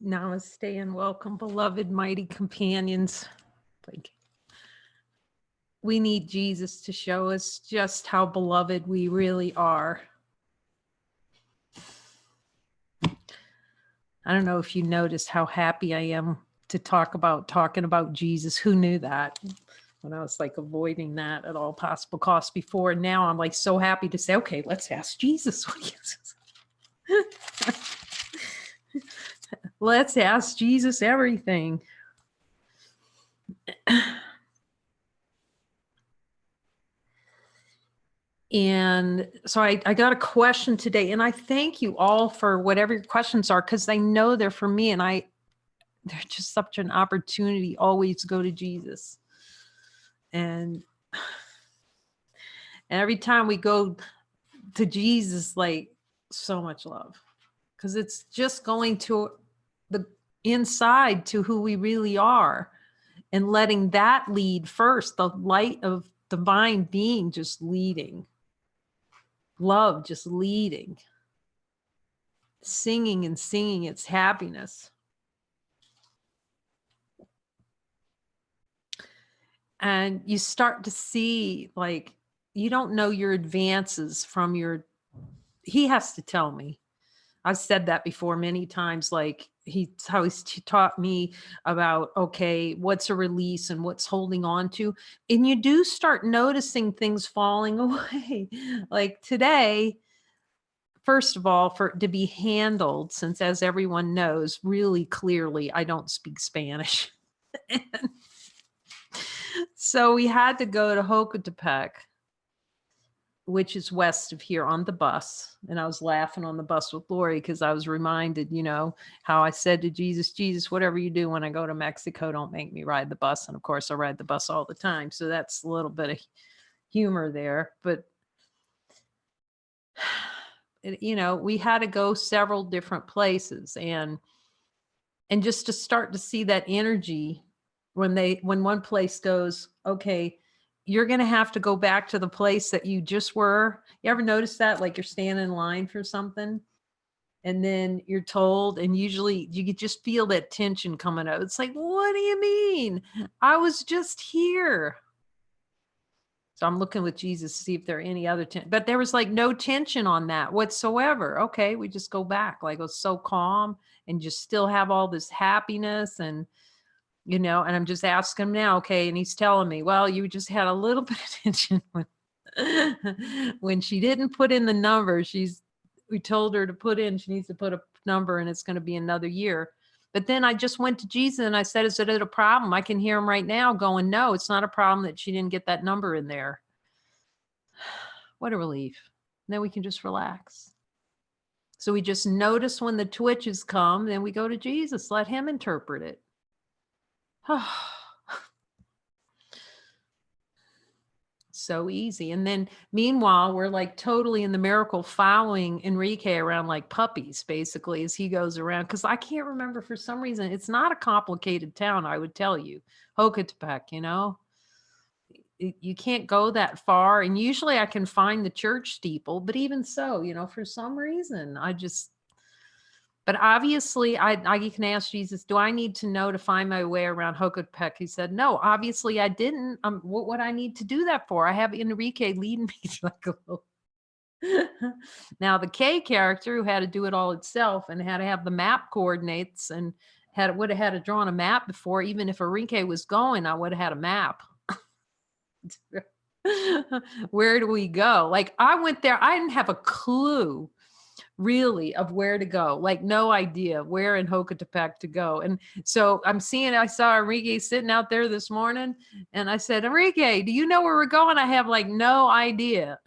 Namaste and welcome, beloved mighty companions. Like, we need Jesus to show us just how beloved we really are. I don't know if you noticed how happy I am to talking about Jesus. Who knew that? When I was like avoiding that at all possible costs before. And now I'm like so happy to say, okay, let's ask Jesus what he is. Let's ask Jesus everything. And so I got a question today, and I thank you all for whatever your questions are, because I know they're for me, and they're just such an opportunity always to go to Jesus. And every time we go to Jesus, like, so much love, because it's just going to the inside to who we really are and letting that lead first, the light of divine being just leading, love just leading, singing and singing its happiness. And you start to see, like, you don't know your advances from he has to tell me. I've said that before many times, like how he's taught me about, okay, what's a release and what's holding on to. And you do start noticing things falling away. Like today, first of all, to be handled, since as everyone knows really clearly, I don't speak Spanish. So we had to go to Hocotepec, which is west of here, on the bus. And I was laughing on the bus with Lori because I was reminded, how I said to Jesus, Jesus, whatever you do when I go to Mexico, don't make me ride the bus. And of course, I ride the bus all the time. So that's a little bit of humor there. But, we had to go several different places. And just to start to see that energy when one place goes, okay, you're going to have to go back to the place that you just were. You ever notice that? Like you're standing in line for something and then you're told, and usually you could just feel that tension coming up. It's like, what do you mean? I was just here. So I'm looking with Jesus to see if there are any other tension, but there was like no tension on that whatsoever. Okay. We just go back. Like it was so calm and just still have all this happiness and and I'm just asking him now, okay, and he's telling me, well, you just had a little bit of tension when she didn't put in the number. We told her to put in, she needs to put a number and it's going to be another year. But then I just went to Jesus and I said, is it a problem? I can hear him right now going, no, it's not a problem that she didn't get that number in there. What a relief. Then we can just relax. So we just notice when the twitches come, then we go to Jesus, let him interpret it. So easy. And then meanwhile, we're like totally in the miracle following Enrique around like puppies, basically, as he goes around. Because I can't remember, for some reason, it's not a complicated town, I would tell you. Hocotepec, you can't go that far. And usually I can find the church steeple, but even so, for some reason, but obviously, you can ask Jesus, do I need to know to find my way around Hocotepec? He said, no, obviously I didn't. What would I need to do that for? I have Enrique leading me to like a little. Now, the K character, who had to do it all itself and had to have the map coordinates and would have had to draw on a map before, even if Enrique was going, I would have had a map. Where do we go? Like I went there, I didn't have a clue really of where to go, like no idea where in Hocotepec to go. And so I saw Enrique sitting out there this morning and I said, Enrique, do you know where we're going? I have like no idea.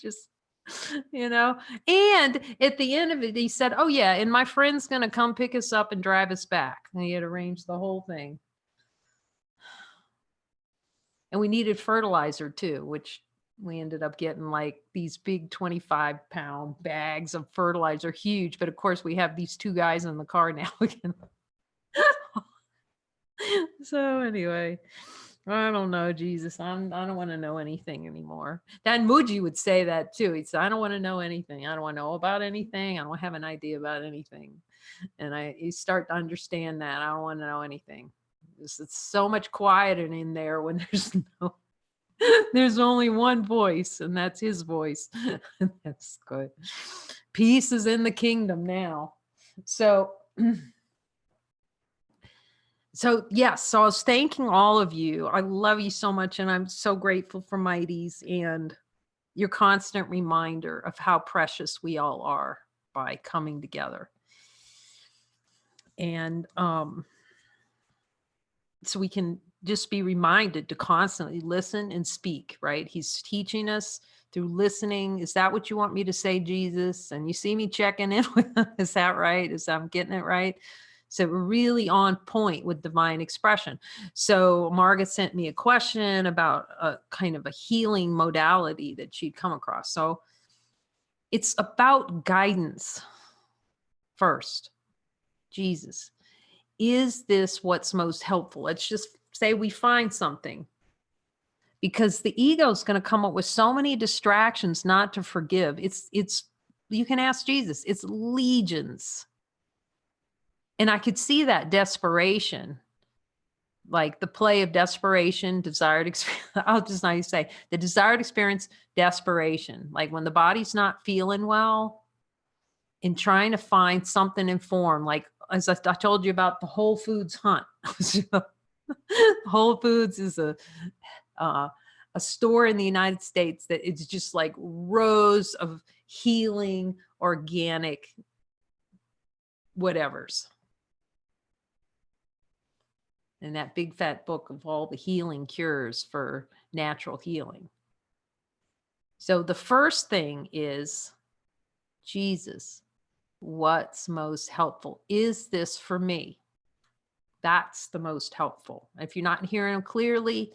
Just, and at the end of it, he said, oh yeah, and my friend's going to come pick us up and drive us back. And he had arranged the whole thing. And we needed fertilizer too, which we ended up getting like these big 25-pound bags of fertilizer, huge. But of course, we have these two guys in the car now again. So anyway, I don't know, Jesus. I don't want to know anything anymore. Dan Muji would say that too. He'd say, I don't want to know anything. I don't want to know about anything. I don't have an idea about anything. And you start to understand that. I don't want to know anything. It's so much quieter in there when there's no, there's only one voice, and that's his voice. That's good. Peace is in the kingdom now. So, yes, so I was thanking all of you. I love you so much, and I'm so grateful for Mighty's and your constant reminder of how precious we all are by coming together. And so we can just be reminded to constantly listen and speak, right? He's teaching us through listening. Is that what you want me to say, Jesus? And you see me checking in with him. Is that right? I'm getting it right? So we're really on point with divine expression. So Margaret sent me a question about a kind of a healing modality that she'd come across. So it's about guidance first. Jesus, is this what's most helpful? Let's just say we find something, because the ego is going to come up with so many distractions not to forgive. It's you can ask Jesus, it's legions. And I could see that desperation, like the play of desperation, desired experience. I'll just not say the desired experience, desperation. Like when the body's not feeling well and trying to find something in form, like as I told you about the Whole Foods hunt. Whole Foods is a store in the United States that it's just like rows of healing, organic whatevers. And that big fat book of all the healing cures for natural healing. So the first thing is, Jesus, what's most helpful? Is this for me? That's the most helpful. If you're not hearing them clearly,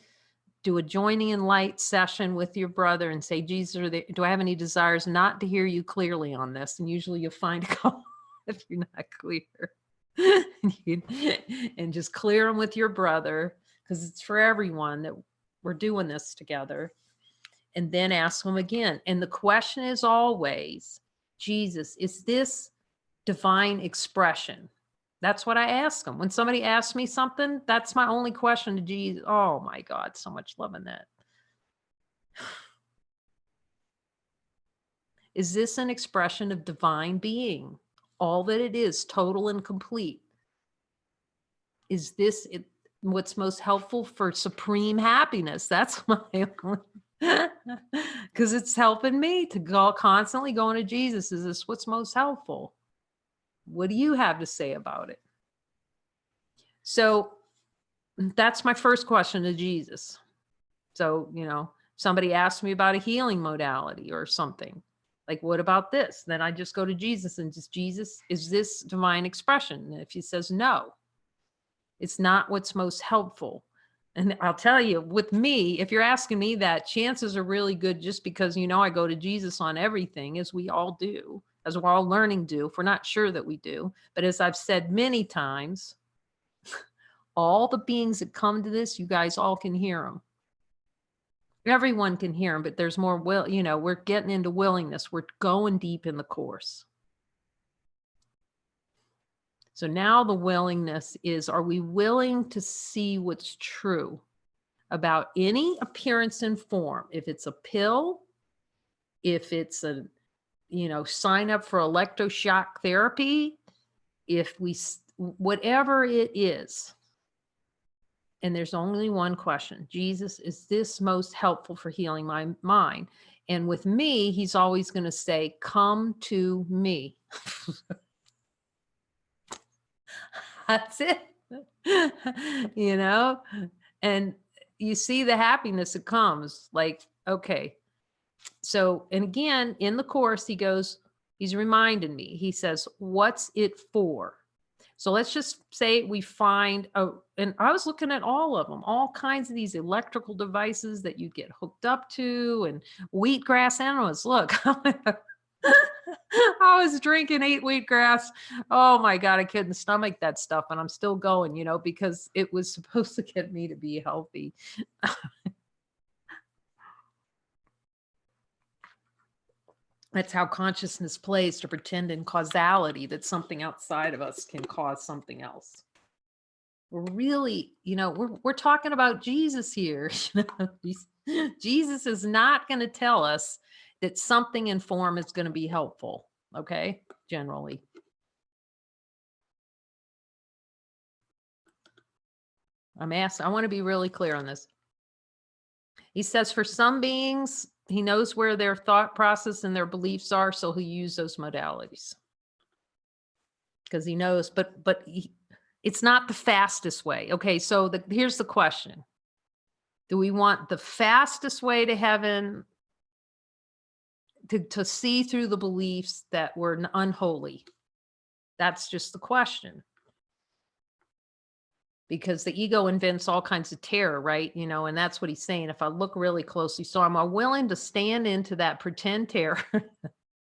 do a joining in light session with your brother and say, Jesus, do I have any desires not to hear you clearly on this? And usually you'll find a couple if you're not clear. And just clear them with your brother, because it's for everyone that we're doing this together. And then ask them again. And the question is always, Jesus, is this divine expression? That's what I ask them. When somebody asks me something, that's my only question to Jesus. Oh my God, so much love in that. Is this an expression of divine being? All that it is, total and complete. Is this what's most helpful for supreme happiness? That's my only, because it's helping me to go constantly going to Jesus. Is this what's most helpful? What do you have to say about it? So that's my first question to Jesus. So, somebody asked me about a healing modality or something. Like, what about this? Then I just go to Jesus and just, Jesus, is this divine expression? And if he says no, it's not what's most helpful. And I'll tell you, with me, if you're asking me that, chances are really good, just because, I go to Jesus on everything, as we all do, as we're all learning to, if we're not sure that we do. But as I've said many times, all the beings that come to this, you guys all can hear them. Everyone can hear them, but there's more we're getting into willingness. We're going deep in the course. So now the willingness is, are we willing to see what's true about any appearance and form? If it's a pill, if it's a, sign up for electroshock therapy, whatever it is. And there's only one question. Jesus, is this most helpful for healing my mind? And with me, he's always going to say, come to me. That's it. And you see the happiness that comes, like, okay. So, and again, in the course, he's reminded me, he says, what's it for? So let's just say we find, and I was looking at all of them, all kinds of these electrical devices that you get hooked up to, and wheatgrass animals. Look, I was drinking 8 wheatgrass. Oh my God, I couldn't stomach that stuff. And I'm still going, because it was supposed to get me to be healthy. That's how consciousness plays, to pretend in causality that something outside of us can cause something else. We're really, we're talking about Jesus here. Jesus is not going to tell us that something in form is going to be helpful. Okay. Generally. I want to be really clear on this. He says for some beings, he knows where their thought process and their beliefs are, so he'll use those modalities. Because he knows, it's not the fastest way. Okay, so here's the question. Do we want the fastest way to heaven, to see through the beliefs that were unholy? That's just the question. Because the ego invents all kinds of terror, right? And that's what he's saying. If I look really closely, so am I willing to stand into that pretend terror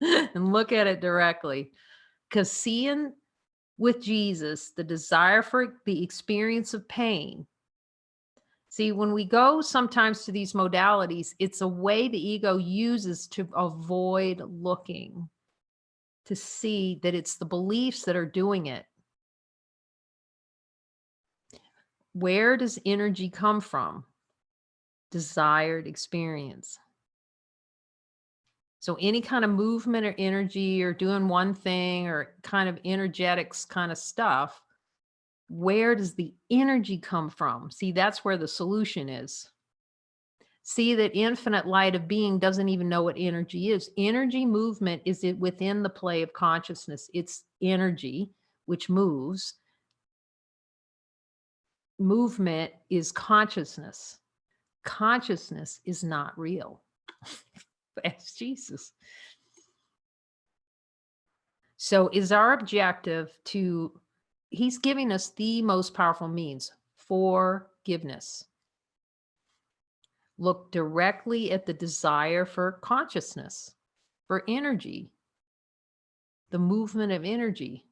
and look at it directly? Because seeing with Jesus the desire for the experience of pain. See, when we go sometimes to these modalities, it's a way the ego uses to avoid looking, to see that it's the beliefs that are doing it. Where does energy come from? Desired experience. So any kind of movement or energy or doing one thing or kind of energetics kind of stuff, where does the energy come from? See, that's where the solution is. See that infinite light of being doesn't even know what energy is. Energy movement is it within the play of consciousness. It's energy which moves. Movement is consciousness. Consciousness is not real. Ask Jesus. So is our objective he's giving us the most powerful means, forgiveness. Look directly at the desire for consciousness, for energy, the movement of energy.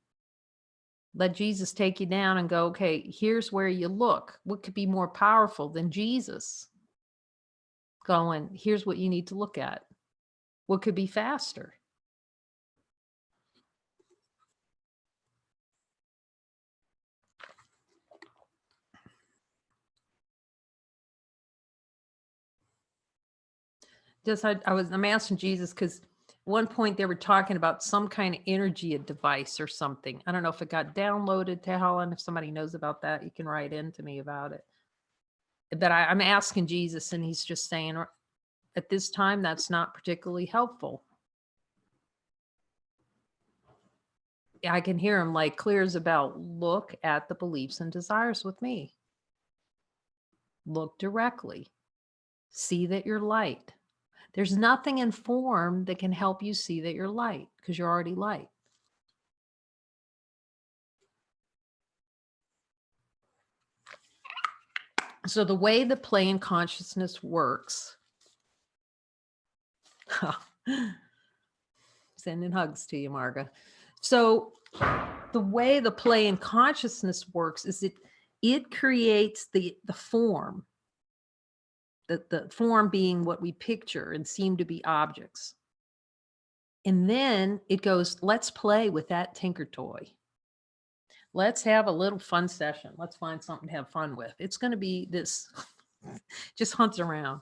Let Jesus take you down and go, okay, here's where you look. What could be more powerful than Jesus going, here's what you need to look at? What could be faster? I'm asking Jesus because at one point they were talking about some kind of energy device or something. I don't know if it got downloaded to Helen. If somebody knows about that, you can write in to me about it. But I'm asking Jesus, and he's just saying at this time, that's not particularly helpful. I can hear him like clear as a bell. Look at the beliefs and desires with me. Look directly. See that you're light. There's nothing in form that can help you see that you're light because you're already light. So the way the plane consciousness works, sending hugs to you, Marga. So the way the plane consciousness works is it creates the form, the form being what we picture and seem to be objects. And then it goes, let's play with that tinker toy. Let's have a little fun session. Let's find something to have fun with. It's going to be this, just hunts around.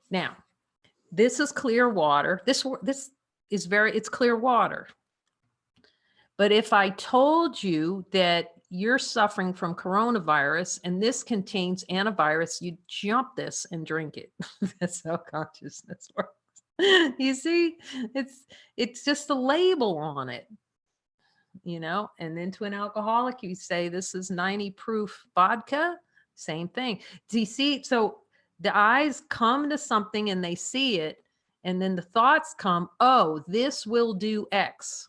Now, this is clear water. This is it's clear water. But if I told you that you're suffering from coronavirus and this contains antivirus, you jump this and drink it. That's how consciousness works. You see, it's just a label on it, and then to an alcoholic, you say, this is 90 proof vodka, same thing. Do you see? So the eyes come to something and they see it. And then the thoughts come, oh, this will do X.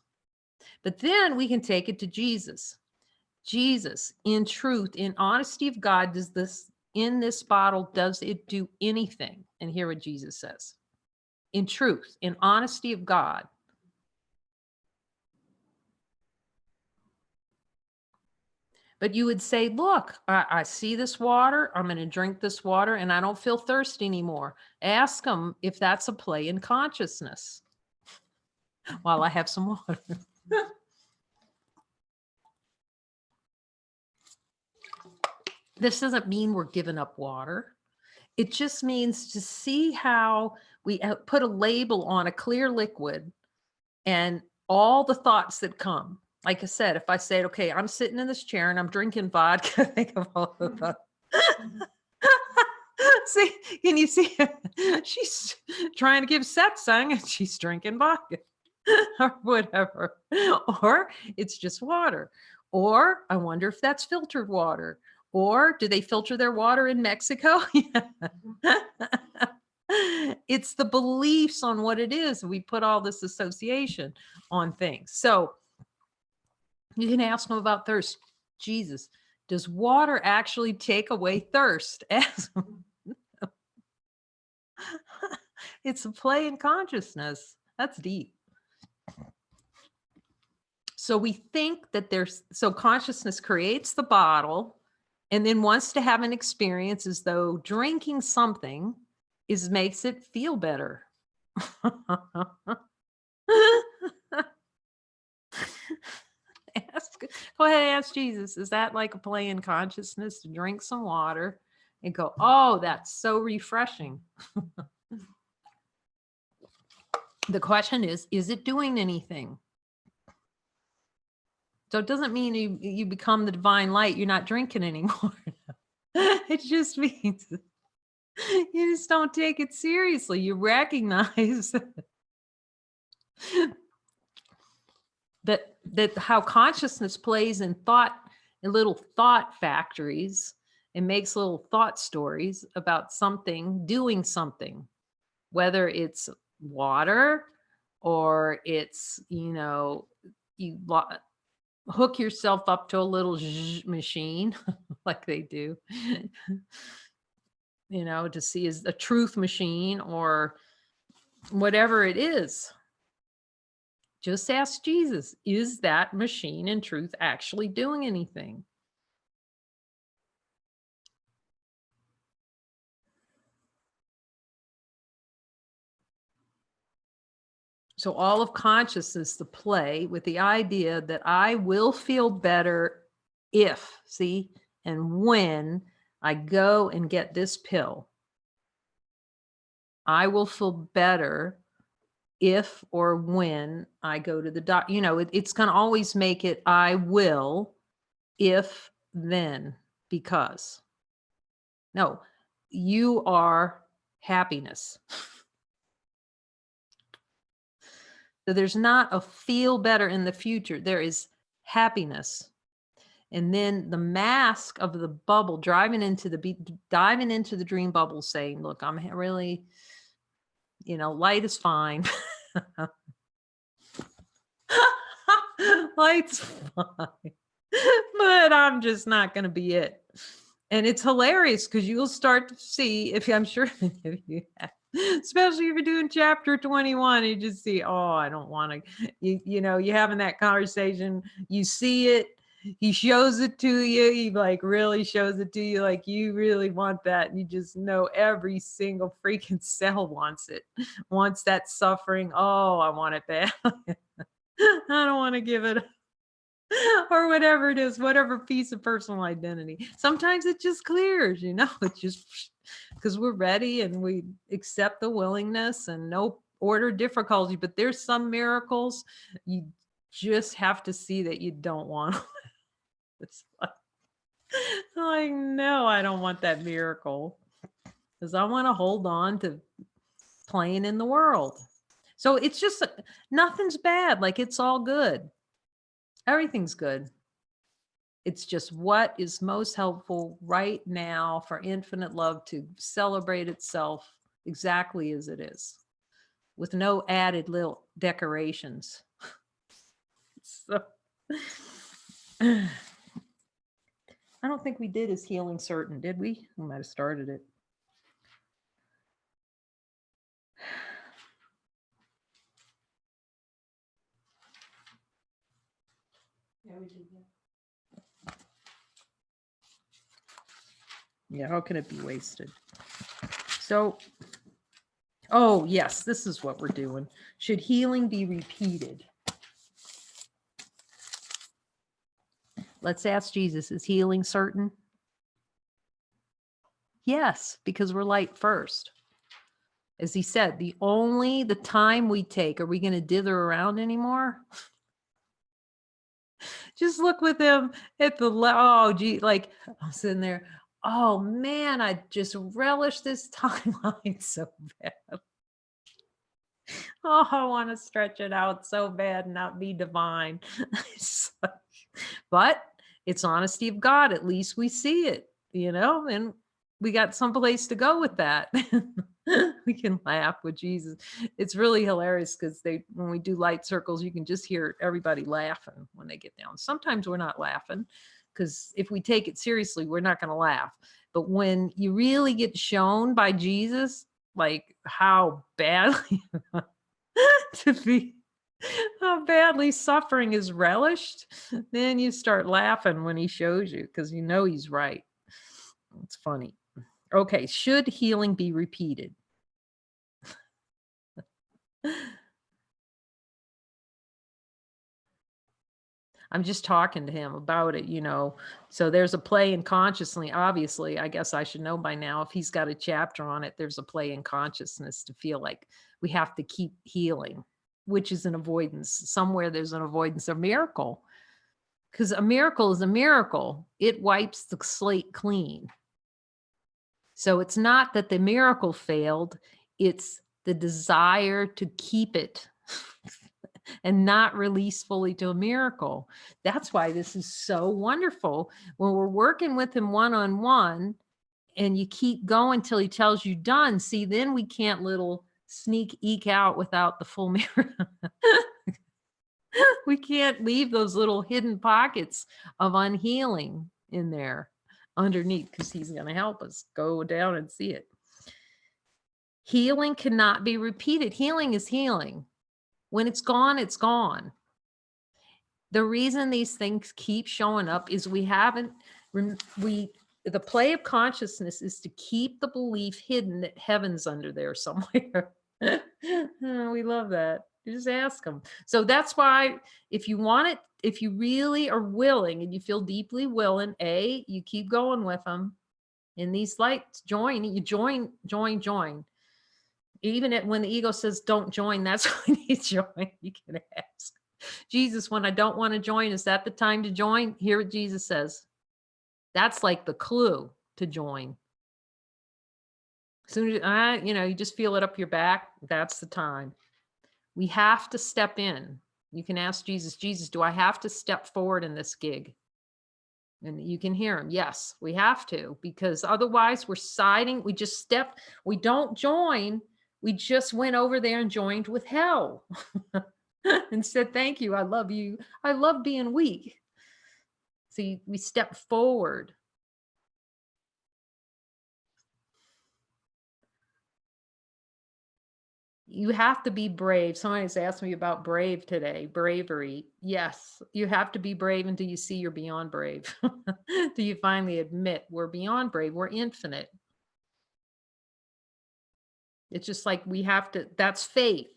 But then we can take it to Jesus. Jesus, in truth, in honesty of God, does this in this bottle, does it do anything? And hear what Jesus says. In truth, in honesty of God. But you would say, look, I see this water. I'm going to drink this water and I don't feel thirsty anymore. Ask them if that's a play in consciousness while I have some water. This doesn't mean we're giving up water. It just means to see how we put a label on a clear liquid and all the thoughts that come. Like I said, if I said, okay, I'm sitting in this chair and I'm drinking vodka, think of all the thoughts. See, can you see? She's trying to give satsang and she's drinking vodka or whatever. Or it's just water. Or I wonder if that's filtered water. Or do they filter their water in Mexico? It's the beliefs on what it is. We put all this association on things. So you can ask them about thirst. Jesus, does water actually take away thirst? It's a play in consciousness. That's deep. So we think that so consciousness creates the bottle and then wants to have an experience as though drinking something makes it feel better. Go ahead and ask Jesus, is that like a play in consciousness to drink some water and go, oh, that's so refreshing? The question is it doing anything? So it doesn't mean you become the divine light. You're not drinking anymore. It just means you just don't take it seriously. You recognize that how consciousness plays in little thought factories and makes little thought stories about something, doing something, whether it's water or it's, you hook yourself up to a little machine like they do, to see is a truth machine or whatever it is. Just ask Jesus, is that machine in truth actually doing anything? So all of consciousness, the play with the idea that I will feel better if, see, and when I go and get this pill. I will feel better if or when I go to the doctor. It's going to always make it I will, if, then, because. No, you are happiness. So there's not a feel better in the future. There is happiness. And then the mask of the bubble diving into the dream bubble saying, look, I'm really, light is fine. Light's fine. But I'm just not going to be it. And it's hilarious because you'll start to see, I'm sure if you have, especially if you're doing chapter 21, you just see, oh, I don't want to, you're having that conversation, you see it, he shows it to you, he like really shows it to you, like you really want that. And you just know every single freaking cell wants that suffering. Oh, I want it bad. I don't want to give it or whatever it is, whatever piece of personal identity. Sometimes it just clears, it's just because we're ready and we accept the willingness and no order difficulty. But there's some miracles you just have to see that you don't want. It's like, no, I don't want that miracle because I want to hold on to playing in the world. So it's just nothing's bad. Like it's all good. Everything's good. It's just what is most helpful right now for infinite love to celebrate itself exactly as it is, with no added little decorations. So I don't think we did Is Healing Certain, did we? We might have started it. Yeah, we did. Yeah, how can it be wasted? So, oh, yes, this is what we're doing. Should healing be repeated? Let's ask Jesus, is healing certain? Yes, because we're light first. As he said, the time we take, are we going to dither around anymore? Just look with him at the, oh, gee, like I'm sitting there. Oh man, I just relish this timeline so bad. Oh, I want to stretch it out so bad and not be divine. But it's honesty of God. At least we see it, and we got someplace to go with that. We can laugh with Jesus. It's really hilarious because when we do light circles, you can just hear everybody laughing when they get down. Sometimes we're not laughing because if we take it seriously, we're not going to laugh. But when you really get shown by Jesus, like how badly to be how badly suffering is relished, then you start laughing when he shows you because you know he's right. It's funny. Okay, should healing be repeated? I'm just talking to him about it, So there's a play in consciously. Obviously, I guess I should know by now if he's got a chapter on it, there's a play in consciousness to feel like we have to keep healing, which is an avoidance. Somewhere there's an avoidance of miracle. Because a miracle is a miracle. It wipes the slate clean. So it's not that the miracle failed, it's the desire to keep it and not release fully to a miracle. That's why this is so wonderful. When we're working with him one-on-one and you keep going till he tells you done, see, then we can't little eke out without the full miracle. We can't leave those little hidden pockets of unhealing in there underneath because he's going to help us go down and see it. Healing cannot be repeated. Healing is healing. When it's gone, it's gone. The reason these things keep showing up is the play of consciousness is to keep the belief hidden that heaven's under there somewhere. Oh, we love that. You just ask them. So that's why if you want it, if you really are willing and you feel deeply willing, you keep going with them in these lights, join. Even when the ego says don't join, that's when you join. You can ask Jesus, when I don't want to join, is that the time to join? Hear what Jesus says. That's like the clue to join. As soon as you just feel it up your back, that's the time. We have to step in. You can ask Jesus, do I have to step forward in this gig? And you can hear him. Yes, we have to, because otherwise we're siding. We don't join. We just went over there and joined with hell and said, thank you. I love you. I love being weak. See, we step forward. You have to be brave. Somebody's asked me about brave today, bravery. Yes, you have to be brave until you see you're beyond brave. Till you finally admit we're beyond brave. We're infinite. It's just like that's faith.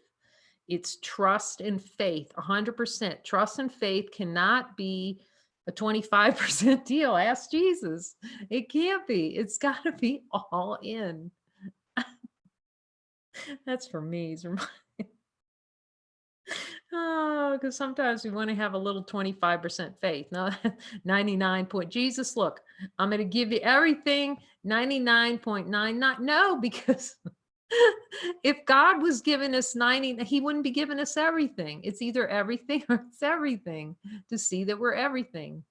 It's trust and faith, 100%. Trust and faith cannot be a 25% deal. Ask Jesus. It can't be. It's got to be all in. That's for me. Oh, because sometimes we want to have a little 25% faith. No, 99 point. Jesus, look, I'm going to give you everything, 99.99. No, because if God was giving us 90, he wouldn't be giving us everything. It's either everything or it's everything to see that we're everything.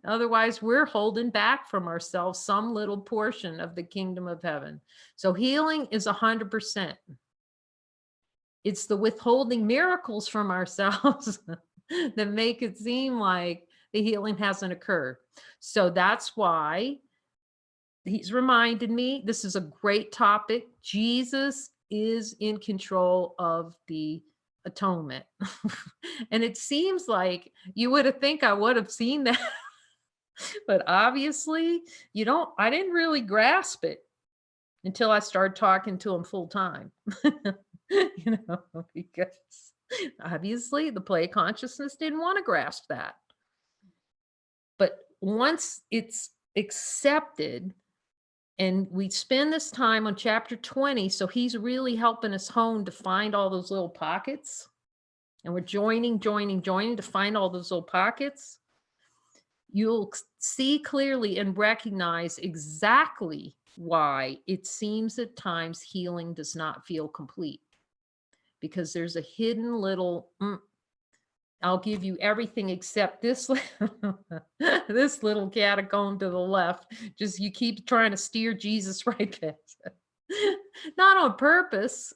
Otherwise, we're holding back from ourselves some little portion of the kingdom of heaven. So healing is 100%. It's the withholding miracles from ourselves that make it seem like the healing hasn't occurred. So that's why he's reminded me, this is a great topic. Jesus is in control of the atonement. And it seems like you would have think I would have seen that But obviously, I didn't really grasp it until I started talking to him full time. Because obviously the play of consciousness didn't want to grasp that. But once it's accepted, and we spend this time on chapter 20, so he's really helping us hone to find all those little pockets. And we're joining to find all those little pockets. You'll see clearly and recognize exactly why it seems at times healing does not feel complete. Because there's a hidden little, I'll give you everything except this, this little catacomb to the left. Just you keep trying to steer Jesus right past it. Not on purpose,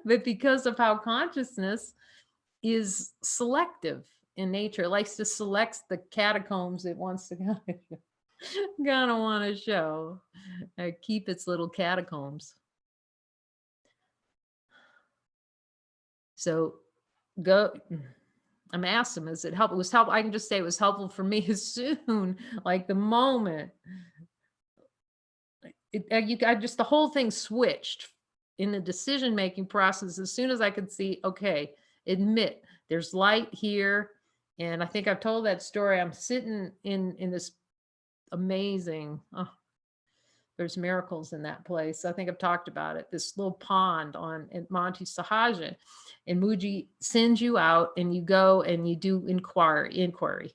but because of how consciousness is selective in nature. It likes to select the catacombs it wants to gonna want to show. Keep its little catacombs. So go. I'm asked him, is it helpful? It was helpful. I can just say it was helpful for me as soon, like the moment. I just, the whole thing switched in the decision-making process as soon as I could see, okay, admit there's light here. And I think I've told that story. I'm sitting in this amazing, oh, there's miracles in that place. I think I've talked about it. This little pond in Monte Sahaja, and Muji sends you out, and you go and you do inquiry,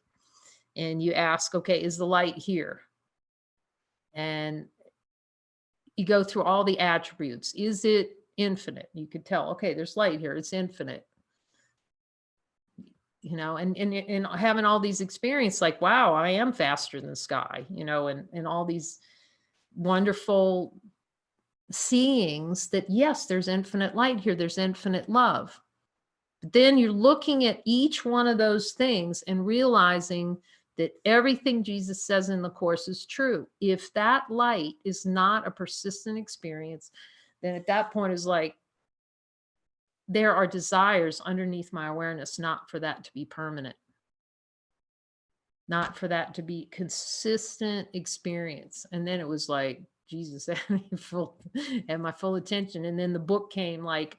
and you ask, okay, is the light here? And you go through all the attributes. Is it infinite? You could tell, okay, there's light here. It's infinite. And having all these experiences, like, wow, I am faster than the sky, and all these wonderful seeings that, yes, there's infinite light here, there's infinite love. But then you're looking at each one of those things and realizing that everything Jesus says in the Course is true. If that light is not a persistent experience, then at that point is like, there are desires underneath my awareness, not for that to be permanent, not for that to be consistent experience. And then it was like, Jesus had my full attention. And then the book came, like,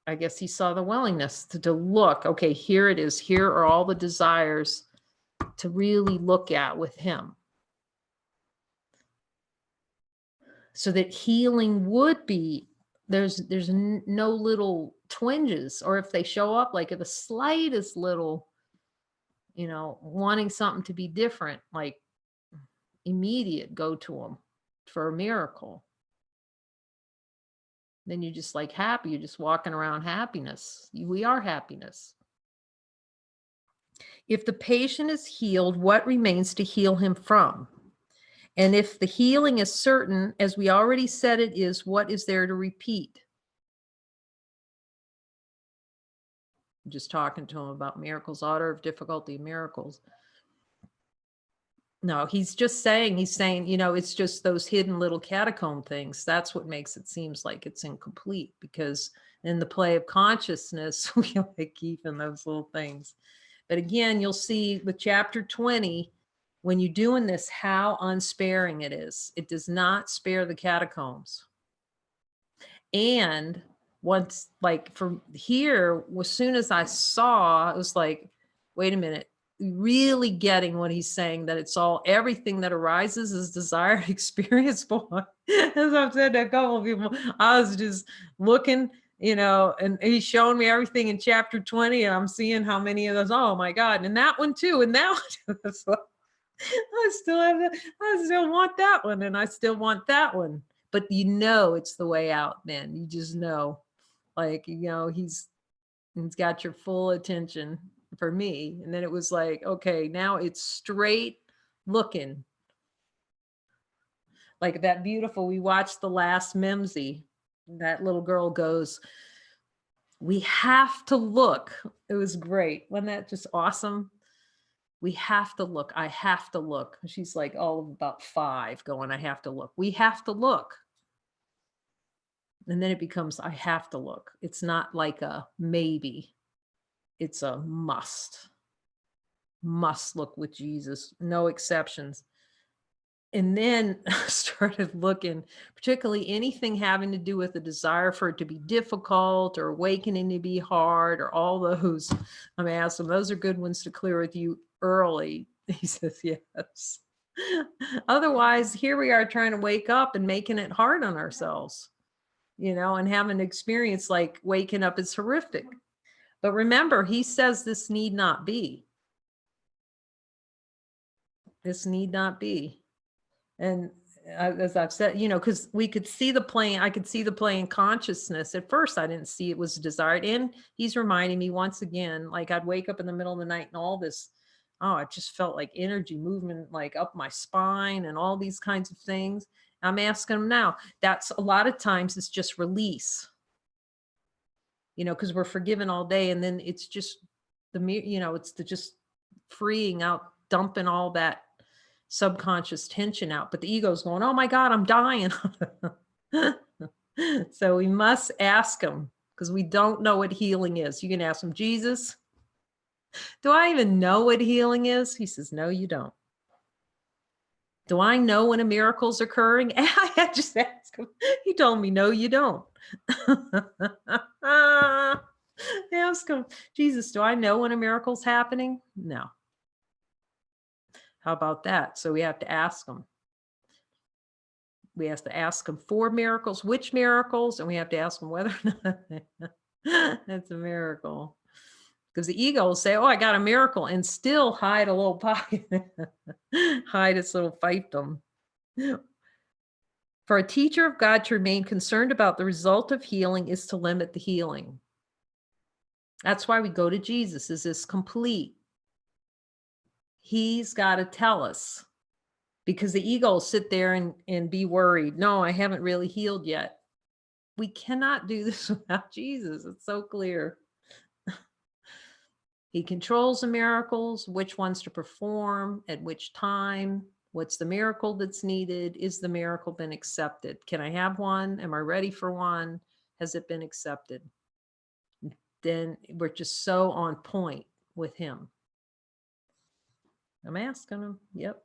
I guess he saw the willingness to look, okay, here it is. Here are all the desires to really look at with him. So that healing would be, there's no little twinges, or if they show up, like the slightest little, wanting something to be different, like immediate, go to them for a miracle. Then you're just like happy. You're just walking around happiness. We are happiness. If the patient is healed, what remains to heal him from? And if the healing is certain, as we already said it is, what is there to repeat? I'm just talking to him about miracles, order of difficulty of miracles. No, he's saying, it's just those hidden little catacomb things. That's what makes it seems like it's incomplete, because in the play of consciousness, we like keeping those little things. But again, you'll see with chapter 20, when you're doing this, how unsparing it is. It does not spare the catacombs. And once, like from here, as soon as I saw, it was like, wait a minute, really getting what he's saying, that it's all, everything that arises is desired experience. Boy, as I've said to a couple of people, I was just looking, and he's showing me everything in chapter 20, and I'm seeing how many of those, oh my God, and that one too, and that one. So I still want that one, and I still want that one. But it's the way out, man. You just know, like, he's got your full attention for me. And then it was like, okay, now it's straight looking. Like that beautiful, we watched The Last Mimsy. That little girl goes, we have to look. It was great. Wasn't that just awesome? We have to look. I have to look. She's like all of about 5 going, I have to look. We have to look. And then it becomes, I have to look. It's not like a maybe. It's a must. must look with Jesus, no exceptions. And then I started looking, particularly anything having to do with the desire for it to be difficult or awakening to be hard or all those. I'm asking, those are good ones to clear with you early. He says, yes. Otherwise, here we are trying to wake up and making it hard on ourselves, and having an experience like waking up is horrific. But remember, he says this need not be. This need not be. And as I've said, because we could see the plane, I could see the plane consciousness. At first, I didn't see it was desired. And he's reminding me once again, like I'd wake up in the middle of the night and all this, it just felt like energy movement, like up my spine and all these kinds of things. I'm asking him now, that's a lot of times it's just release, because we're forgiven all day. And then it's just it's the just freeing out, dumping all that subconscious tension out. But the ego's going, oh my God, I'm dying. So we must ask him, because we don't know what healing is. You can ask him, Jesus, do I even know what healing is? He says, no, you don't. Do I know when a miracle's occurring? I just asked him. He told me, no, you don't. Ask him, Jesus, do I know when a miracle's happening? No. How about that? So we have to ask him. We have to ask him for miracles, which miracles, and we have to ask him whether or not that's a miracle. Because the ego will say, oh, I got a miracle, and still hide a little pocket, hide its little fiefdom. For a teacher of God to remain concerned about the result of healing is to limit the healing. That's why we go to Jesus. Is this complete? He's got to tell us, because the ego will sit there and be worried. No, I haven't really healed yet. We cannot do this without Jesus. It's so clear. He controls the miracles, which ones to perform, at which time, what's the miracle that's needed? Is the miracle been accepted? Can I have one? Am I ready for one? Has it been accepted? Then we're just so on point with him. I'm asking him. Yep.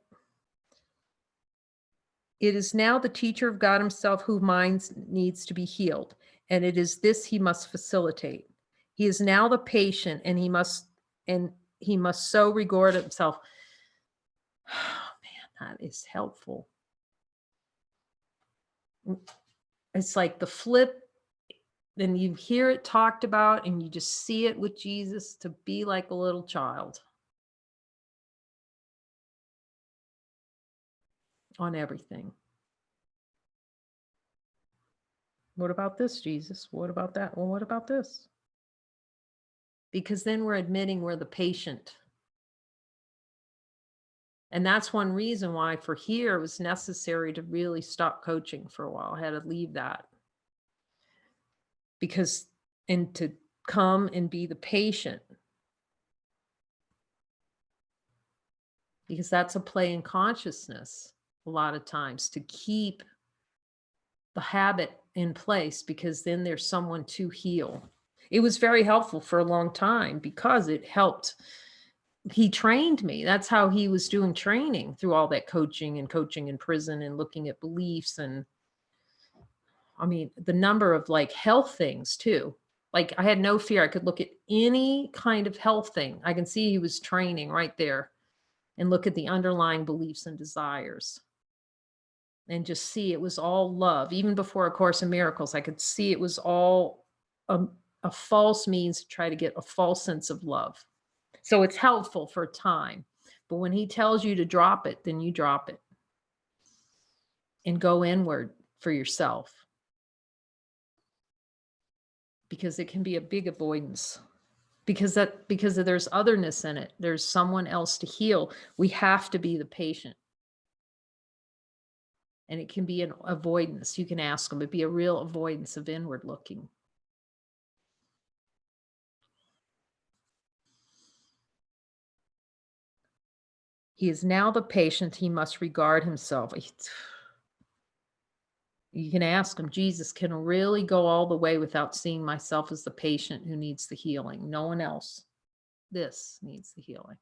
It is now the teacher of God himself whose mind needs to be healed, and it is this he must facilitate. He is now the patient, and he must so regard himself. Oh man, that is helpful. It's like the flip, then you hear it talked about and you just see it with Jesus, to be like a little child on everything. What about this, Jesus? What about that? Well, what about this? Because then we're admitting we're the patient. And that's one reason why for here it was necessary to really stop coaching for a while. I had to leave that. And to come and be the patient. Because that's a play in consciousness a lot of times, to keep the habit in place, because then there's someone to heal. It was very helpful for a long time because it helped. He trained me. That's how he was doing training, through all that coaching in prison and looking at beliefs. And I mean, the number of like health things too. Like I had no fear. I could look at any kind of health thing. I can see he was training right there, and look at the underlying beliefs and desires. And just see it was all love. Even before A Course in Miracles, I could see it was all a false means to try to get a false sense of love. So it's helpful for a time. But when he tells you to drop it, then you drop it and go inward for yourself. Because it can be a big avoidance. Because there's otherness in it. There's someone else to heal. We have to be the patient. And it can be an avoidance. You can ask them. It'd be a real avoidance of inward looking. He is now the patient. He must regard himself. You can ask him, Jesus, can I really go all the way without seeing myself as the patient who needs the healing? No one else. This needs the healing.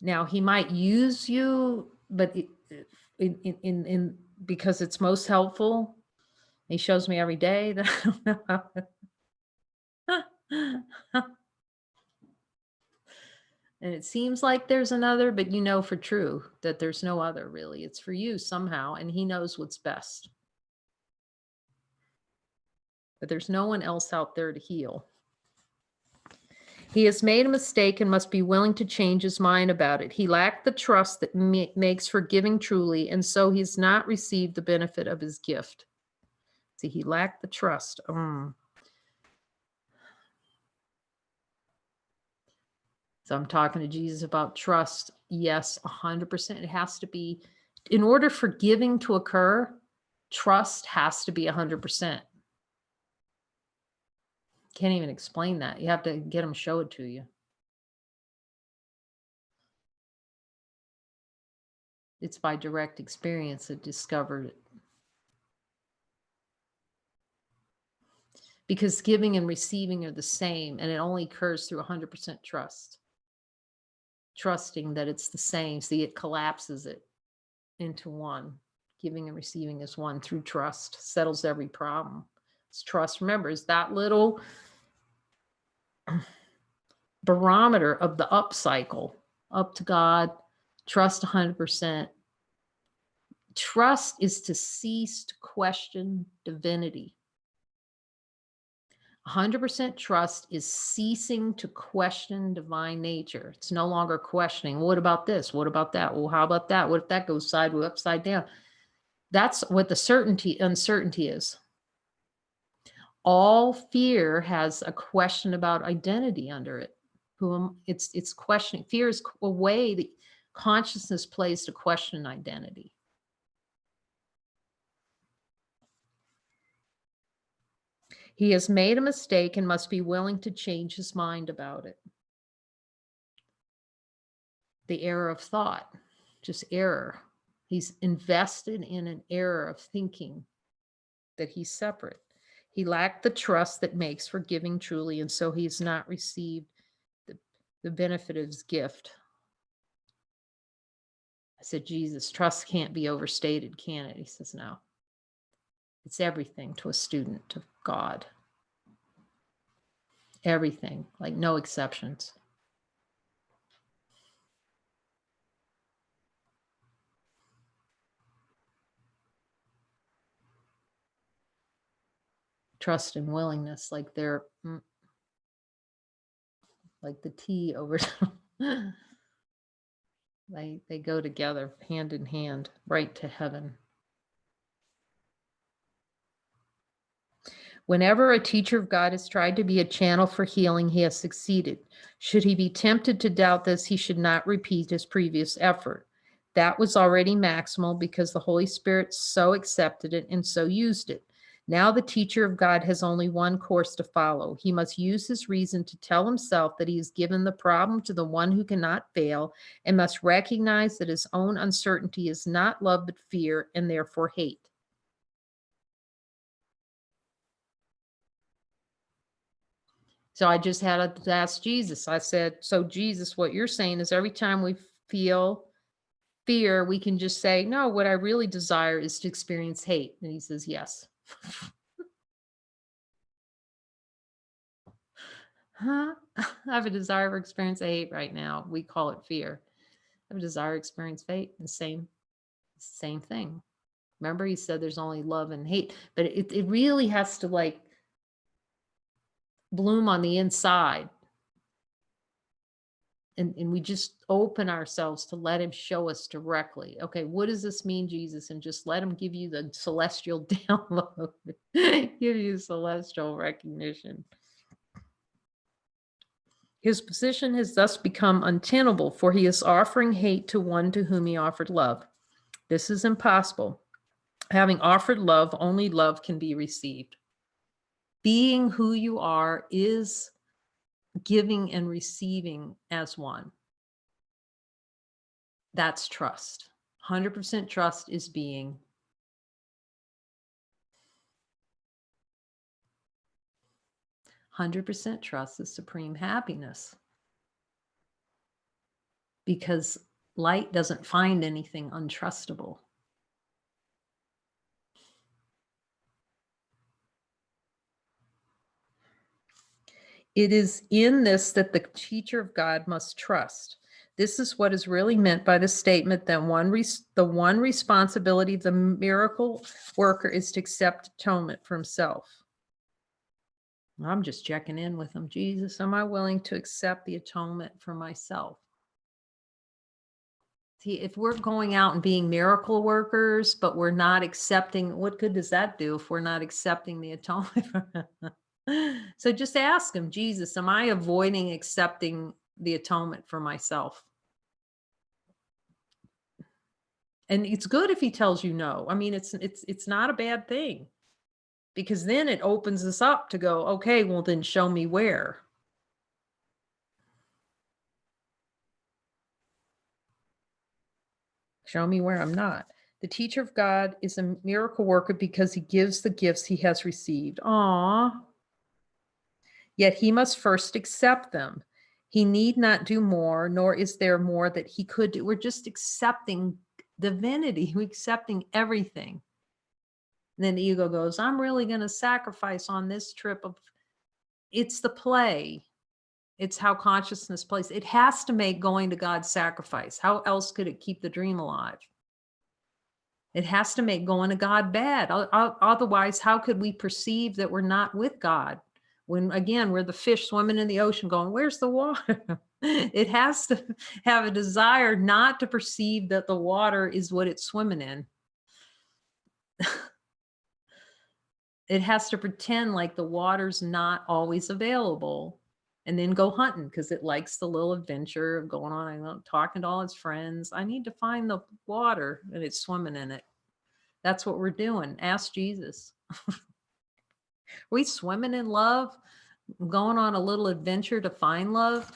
Now he might use you, but because it's most helpful. He shows me every day that I don't know how. And it seems like there's another, but you know for true that there's no other really. It's for you somehow, and he knows what's best. But there's no one else out there to heal. He has made a mistake and must be willing to change his mind about it. He lacked the trust that makes for giving truly, and so he's not received the benefit of his gift. See, he lacked the trust. So I'm talking to Jesus about trust. Yes, 100%. It has to be, in order for giving to occur, trust has to be 100%. Can't even explain that. You have to get them show it to you. It's by direct experience that discovered it. Because giving and receiving are the same, and it only occurs through 100% trust. Trusting that it's the same. See, it collapses it into one. Giving and receiving is one through trust. Settles every problem. It's trust. Remember, is that little barometer of the up cycle. Up to God. Trust 100%. Trust is to cease to question divinity. 100% trust is ceasing to question divine nature. It's no longer questioning, what about this? What about that? Well, how about that? What if that goes sideways, upside down? That's what the uncertainty is. All fear has a question about identity under it. It's questioning. Fear is a way that consciousness plays to question identity. He has made a mistake and must be willing to change his mind about it. The error of thought, just error. He's invested in an error of thinking that he's separate. He lacked the trust that makes for giving truly, and so he's not received the benefit of his gift. I said, Jesus, trust can't be overstated, can it? He says, no. It's everything to a student of God. Everything, like no exceptions. Trust and willingness, like they're like the T over. They go together, hand in hand, right to heaven. Whenever a teacher of God has tried to be a channel for healing, he has succeeded. Should he be tempted to doubt this, he should not repeat his previous effort. That was already maximal because the Holy Spirit so accepted it and so used it. Now the teacher of God has only one course to follow. He must use his reason to tell himself that he has given the problem to the one who cannot fail, and must recognize that his own uncertainty is not love but fear, and therefore hate. So I just had to ask Jesus. I said, so Jesus, what you're saying is every time we feel fear, we can just say, no, what I really desire is to experience hate. And he says, yes. Huh? I have a desire for experience hate right now. We call it fear. I have a desire to experience hate. The same thing. Remember, he said there's only love and hate, but it really has to like bloom on the inside. And we just open ourselves to let him show us directly. Okay, what does this mean, Jesus? And just let him give you the celestial download, give you celestial recognition. His position has thus become untenable, for he is offering hate to one to whom he offered love. This is impossible. Having offered love, only love can be received. Being who you are is giving and receiving as one. That's trust. 100% trust is being. 100% trust is supreme happiness. because light doesn't find anything untrustable. It is in this that the teacher of God must trust. This is what is really meant by the statement that the one responsibility of the miracle worker is to accept atonement for himself. I'm just checking in with him. Jesus, am I willing to accept the atonement for myself? See, if we're going out and being miracle workers, but we're not accepting, what good does that do if we're not accepting the atonement? So just ask him, Jesus, am I avoiding accepting the atonement for myself? And it's good if he tells you no. I mean, it's not a bad thing, because then it opens us up to go, okay, well then show me where. Show me where I'm not. The teacher of God is a miracle worker because he gives the gifts he has received. Aw. Yet he must first accept them. He need not do more, nor is there more that he could do. We're just accepting divinity. We're accepting everything. And then the ego goes, I'm really going to sacrifice on this trip of, it's the play. It's how consciousness plays. It has to make going to God sacrifice. How else could it keep the dream alive? It has to make going to God bad. Otherwise, how could we perceive that we're not with God? When, again, we're the fish swimming in the ocean going, where's the water? It has to have a desire not to perceive that the water is what it's swimming in. It has to pretend like the water's not always available, and then go hunting because it likes the little adventure of going on and talking to all its friends. I need to find the water, and it's swimming in it. That's what we're doing. Ask Jesus. Are we swimming in love, going on a little adventure to find love?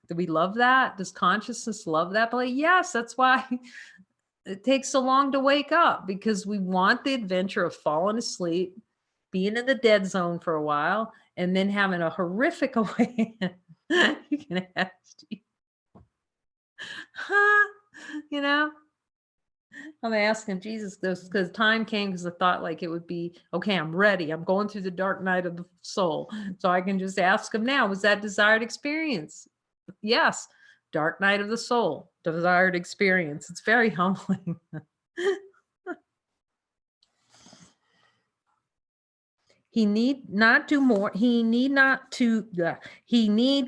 Do we love that? Does consciousness love that? But yes, that's why it takes so long to wake up, because we want the adventure of falling asleep, being in the dead zone for a while, and then having a horrific awakening. You can ask Jesus. You know, I'm asking Jesus this because time came, because I thought like it would be, okay, I'm ready. I'm going through the dark night of the soul. So I can just ask him now, was that desired experience? Yes. Dark night of the soul, desired experience. It's very humbling. He need not do more. He need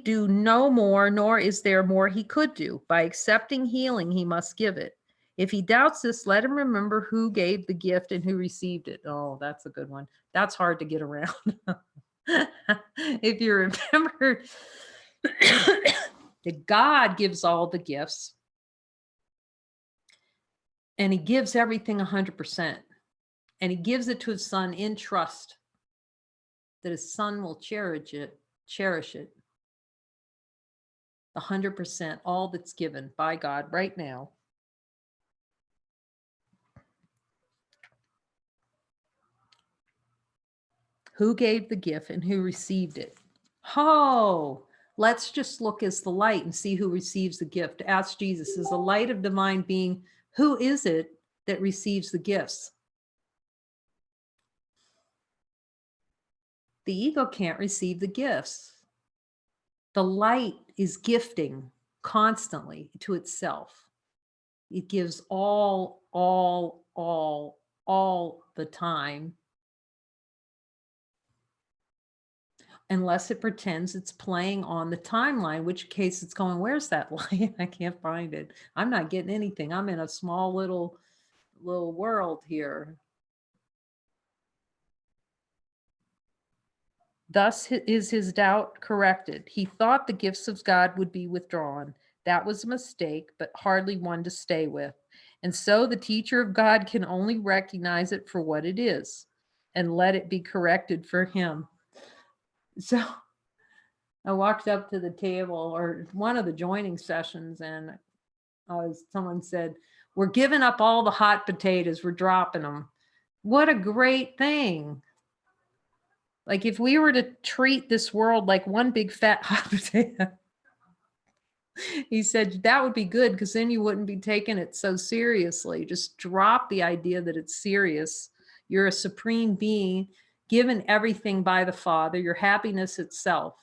do no more, nor is there more he could do. By accepting healing, he must give it. If he doubts this, let him remember who gave the gift and who received it. Oh, that's a good one. That's hard to get around. If you remember that God gives all the gifts, and he gives everything 100%, and he gives it to his son in trust that his son will cherish it 100%, all that's given by God right now. Who gave the gift and who received it? Oh, let's just look as the light and see who receives the gift. Ask Jesus, as the light of divine being, who is it that receives the gifts? The ego can't receive the gifts. The light is gifting constantly to itself. It gives all the time, unless it pretends it's playing on the timeline, which case it's going, where's that light? I can't find it. I'm not getting anything. I'm in a small little world here. Thus is his doubt corrected. He thought the gifts of God would be withdrawn. That was a mistake, but hardly one to stay with. And so the teacher of God can only recognize it for what it is and let it be corrected for him. So I walked up to the table, or one of the joining sessions, and someone said, we're giving up all the hot potatoes. We're dropping them. What a great thing. Like if we were to treat this world like one big fat hot potato, He said, that would be good because then you wouldn't be taking it so seriously. Just drop the idea that it's serious. You're a supreme being given everything by the Father, your happiness itself.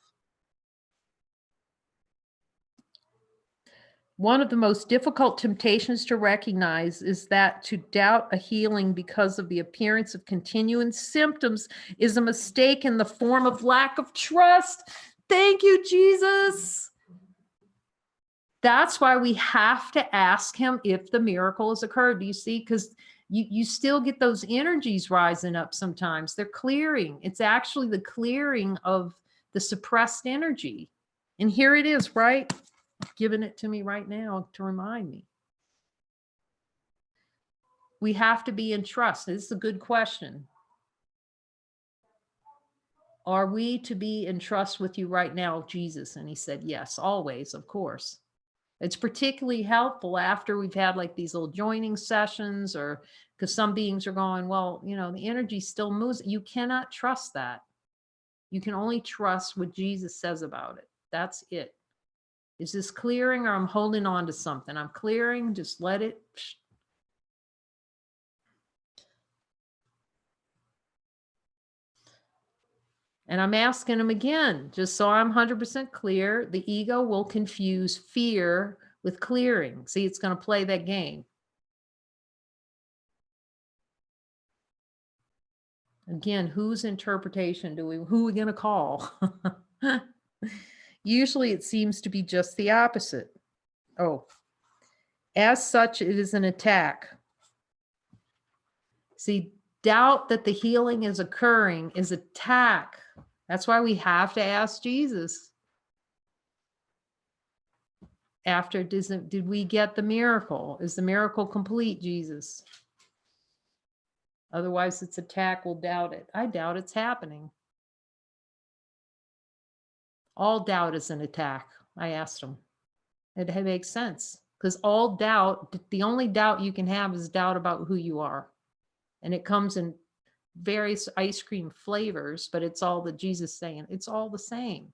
One of the most difficult temptations to recognize is that to doubt a healing because of the appearance of continuing symptoms is a mistake in the form of lack of trust. Thank you, Jesus. That's why we have to ask him if the miracle has occurred. Do you see? Because you still get those energies rising up sometimes. They're clearing. It's actually the clearing of the suppressed energy. And here it is, right? Giving it to me right now to remind me. We have to be in trust. This is a good question. Are we to be in trust with you right now, Jesus? And he said, yes, always, of course. It's particularly helpful after we've had like these little joining sessions, or because some beings are going, well, you know, the energy still moves. You cannot trust that. You can only trust what Jesus says about it. That's it. Is this clearing, or I'm holding on to something? I'm clearing, just let it. And I'm asking him again, just so I'm 100% clear, the ego will confuse fear with clearing. See, it's going to play that game. Again, whose interpretation who are we going to call? Usually it seems to be just the opposite. Oh, as such, it is an attack. See, doubt that the healing is occurring is attack. That's why we have to ask Jesus. After, did we get the miracle? Is the miracle complete, Jesus? Otherwise, it's attack. We'll doubt it. I doubt it's happening. All doubt is an attack. I asked him. It makes sense because all doubt, the only doubt you can have is doubt about who you are. And it comes in various ice cream flavors, but it's all the Jesus saying, it's all the same.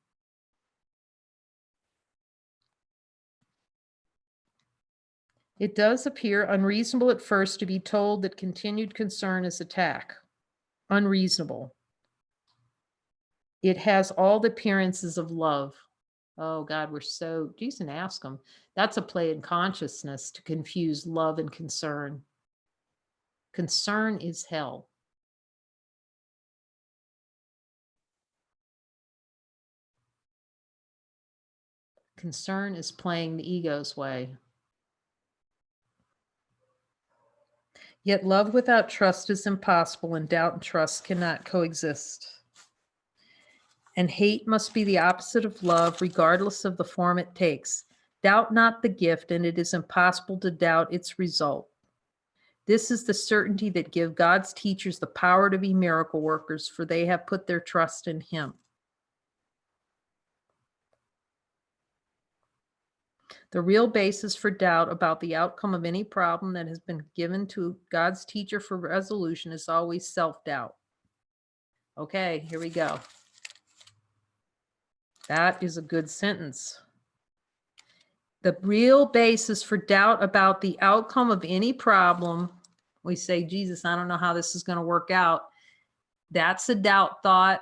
It does appear unreasonable at first to be told that continued concern is attack. Unreasonable. It has all the appearances of love. Oh God, we're so, geez, and ask them. That's a play in consciousness to confuse love and concern. Concern is hell. Concern is playing the ego's way. Yet love without trust is impossible, and doubt and trust cannot coexist. And hate must be the opposite of love, regardless of the form it takes. Doubt not the gift, and it is impossible to doubt its result. This is the certainty that give God's teachers the power to be miracle workers, for they have put their trust in him. The real basis for doubt about the outcome of any problem that has been given to God's teacher for resolution is always self-doubt. Okay, here we go. That is a good sentence. The real basis for doubt about the outcome of any problem, we say, Jesus, I don't know how this is going to work out. That's a doubt thought.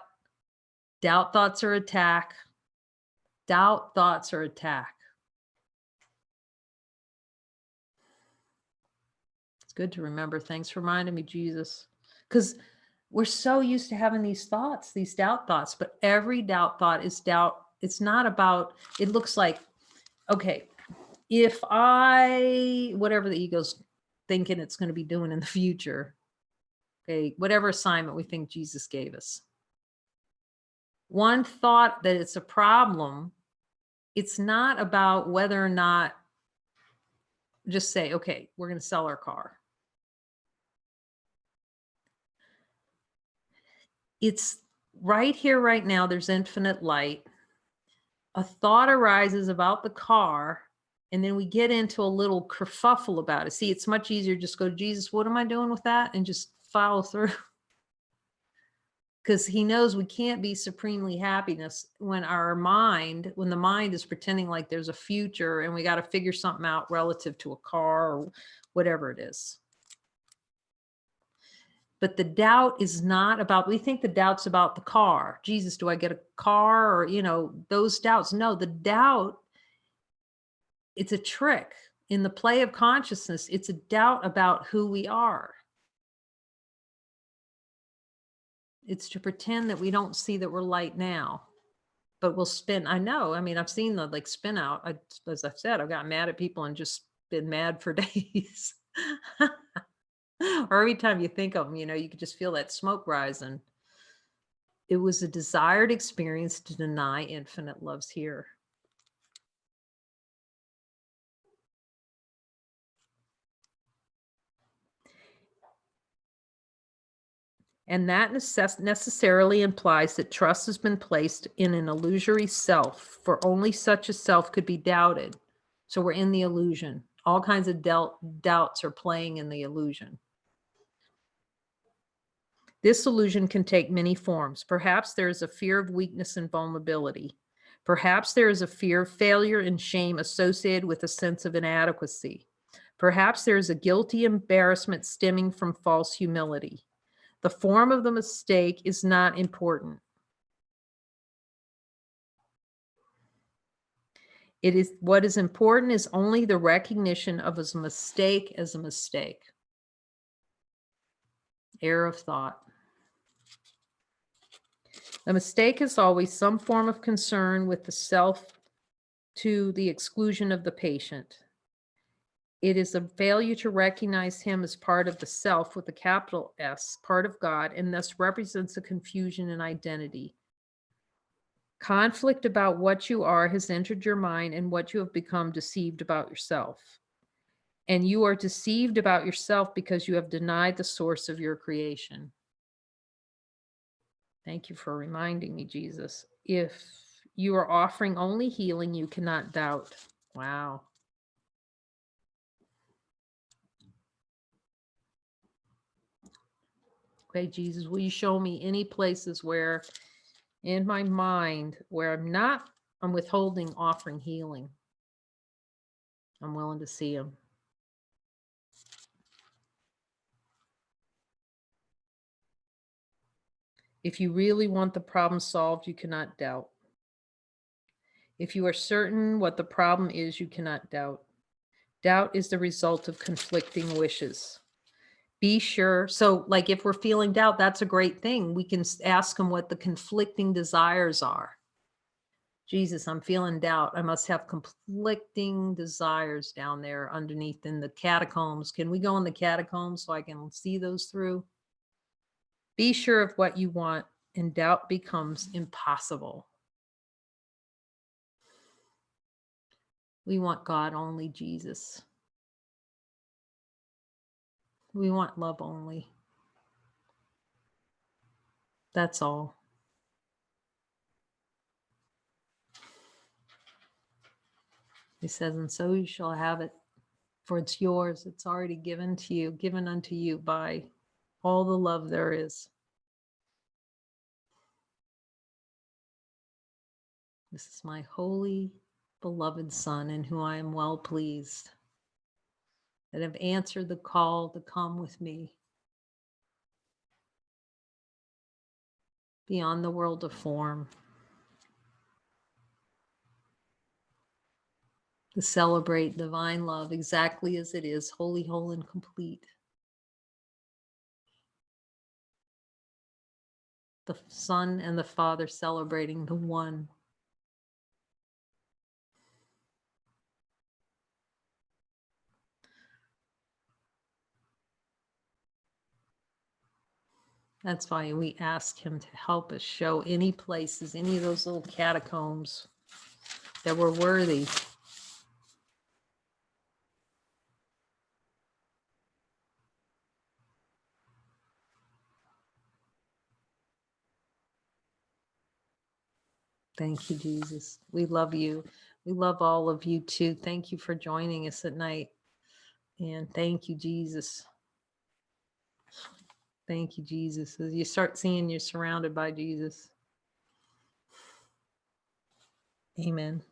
Doubt thoughts are attack. Doubt thoughts are attack. It's good to remember. Thanks for reminding me, Jesus. Because we're so used to having these thoughts, these doubt thoughts, but every doubt thought is doubt. It's not about, it looks like, okay, if I, whatever the ego's thinking it's going to be doing in the future, okay, whatever assignment we think Jesus gave us. One thought that it's a problem, it's not about whether or not, just say, okay, we're going to sell our car. It's right here, right now, there's infinite light. A thought arises about the car, and then we get into a little kerfuffle about it. See, it's much easier just go, Jesus, what am I doing with that? And just follow through. because he knows we can't be supremely happiness when the mind is pretending like there's a future and we got to figure something out relative to a car or whatever it is. But the doubt is not about, we think the doubt's about the car. Jesus, do I get a car? Or, those doubts. No, the doubt, it's a trick. In the play of consciousness, it's a doubt about who we are. It's to pretend that we don't see that we're light now, but we'll spin. I know. I mean, I've seen the spin out. As I've said, I've gotten mad at people and just been mad for days. Or every time you think of them, you could just feel that smoke rising. It was a desired experience to deny infinite love's here. And that necessarily implies that trust has been placed in an illusory self, for only such a self could be doubted. So we're in the illusion. All kinds of doubts are playing in the illusion. This illusion can take many forms. Perhaps there is a fear of weakness and vulnerability. Perhaps there is a fear of failure and shame associated with a sense of inadequacy. Perhaps there is a guilty embarrassment stemming from false humility. The form of the mistake is not important. What is important is only the recognition of a mistake as a mistake. Error of thought. A mistake is always some form of concern with the self to the exclusion of the patient. It is a failure to recognize him as part of the self with a capital S, part of God, and thus represents a confusion in identity. Conflict about what you are has entered your mind and what you have become deceived about yourself. And you are deceived about yourself because you have denied the source of your creation. Thank you for reminding me, Jesus. If you are offering only healing, you cannot doubt. Wow. Okay, Jesus, will you show me any places where in my mind where I'm withholding offering healing? I'm willing to see them. If you really want the problem solved, you cannot doubt. If you are certain what the problem is, you cannot doubt. Doubt is the result of conflicting wishes. Be sure. So if we're feeling doubt, that's a great thing. We can ask him what the conflicting desires are. Jesus, I'm feeling doubt. I must have conflicting desires down there underneath in the catacombs. Can we go in the catacombs so I can see those through? Be sure of what you want, and doubt becomes impossible. We want God only, Jesus. We want love only. That's all. He says, and so you shall have it, for it's yours. It's already given to you, given unto you by all the love there is. This is my holy, beloved Son, in whom I am well pleased, that have answered the call to come with me beyond the world of form, to celebrate divine love exactly as it is, holy, whole, and complete. The Son and the Father celebrating the one. That's why we ask him to help us show any places, any of those little catacombs that we're worthy. Thank you, Jesus. We love you. We love all of you too. Thank you for joining us at night. And thank you, Jesus. Thank you, Jesus. As you start seeing you're surrounded by Jesus. Amen.